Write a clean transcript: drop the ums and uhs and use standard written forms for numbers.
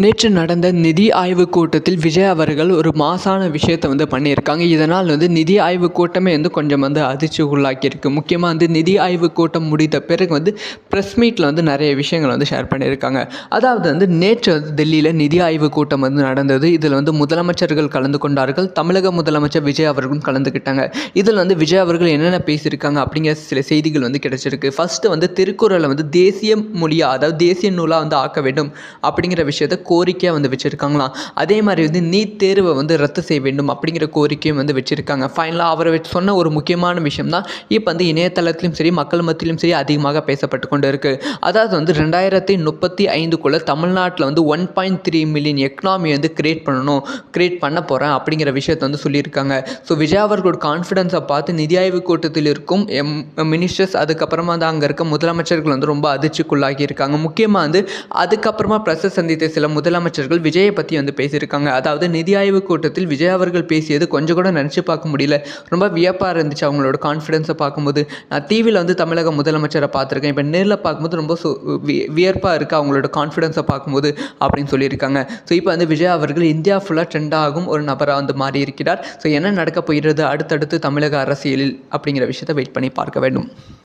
நேற்று நடந்த நிதி ஆய்வுக் கூட்டத்தில் விஜய் அவர்கள் ஒரு மாசான விஷயத்தை பண்ணியிருக்காங்க. இதனால் நிதி ஆய்வுக் கூட்டமே கொஞ்சம் அதிர்ச்சி உள்ளாக்கியிருக்கு. முக்கியமாக நிதி ஆய்வுக் கூட்டம் முடித்த பிறகு ப்ரெஸ் மீட்டில் நிறைய விஷயங்கள் ஷேர் பண்ணியிருக்காங்க. அதாவது நேற்று டெல்லியில் நிதி ஆய்வுக் கூட்டம் நடந்தது. இதில் முதலமைச்சர்கள் கலந்து கொண்டார்கள். தமிழக முதலமைச்சர் விஜய் அவர்களும் கலந்துக்கிட்டாங்க. இதில் விஜய் அவர்கள் என்னென்ன பேசியிருக்காங்க அப்படிங்கிற சில செய்திகள் கிடைச்சிருக்கு. ஃபஸ்ட்டு திருக்குறளை தேசிய மொழியாக, அதாவது தேசிய நூலாக ஆக்க வேண்டும் அப்படிங்கிற விஷயத்தை கோரிக்கையாக வச்சுருக்காங்களாம். அதே மாதிரி நீட் தேர்வை ரத்து செய்ய வேண்டும் அப்படிங்கிற கோரிக்கையும் வச்சுருக்காங்க. ஃபைனலாக அவரை சொன்ன ஒரு முக்கியமான விஷயம் தான் இப்போ இணையதளத்திலும் சரி மக்கள் மத்தியிலும் சரி அதிகமாக பேசப்பட்டு கொண்டு இருக்குது. அதாவது 2035 தமிழ்நாட்டில் 1.3 மில்லியன் எக்கனாமி கிரியேட் பண்ண போகிறேன் அப்படிங்கிற விஷயத்தை சொல்லியிருக்காங்க. ஸோ விஜய் அவர்களோட கான்ஃபிடன்ஸை பார்த்து நிதி ஆய்வு கூட்டத்தில் இருக்கும் மினிஸ்டர்ஸ், அதுக்கப்புறமா அங்கே இருக்க முதலமைச்சர்கள் ரொம்ப அதிர்ச்சிக்குள்ளாகி இருக்காங்க. முக்கியமாக அதுக்கப்புறமா ப்ரெஸ்ஸை சந்தித்த சில முதலமைச்சர்கள் விஜயை பற்றி பேசியிருக்காங்க. அதாவது நிதி ஆய்வு கூட்டத்தில் விஜய் அவர்கள் பேசியது கொஞ்சம் கூட நினச்சி பார்க்க முடியல. ரொம்ப வியப்பாக இருந்துச்சு அவங்களோட கான்ஃபிடென்ஸை பார்க்கும்போது. நான் டிவியில் தமிழக முதலமைச்சரை பார்த்துருக்கேன். இப்போ நேரில் பார்க்கும்போது ரொம்ப வியப்பாக இருக்குது அவங்களோட கான்ஃபிடென்ஸை பார்க்கும்போது அப்படின்னு சொல்லியிருக்காங்க. ஸோ இப்போ விஜய் அவர்கள் இந்தியா ஃபுல்லாக ட்ரெண்ட் ஆகும் ஒரு நபராக மாறி இருக்கிறார். ஸோ என்ன நடக்க போகிறது அடுத்தடுத்து தமிழக அரசியலில் அப்படிங்கிற விஷயத்தை வெயிட் பண்ணி பார்க்க வேண்டும்.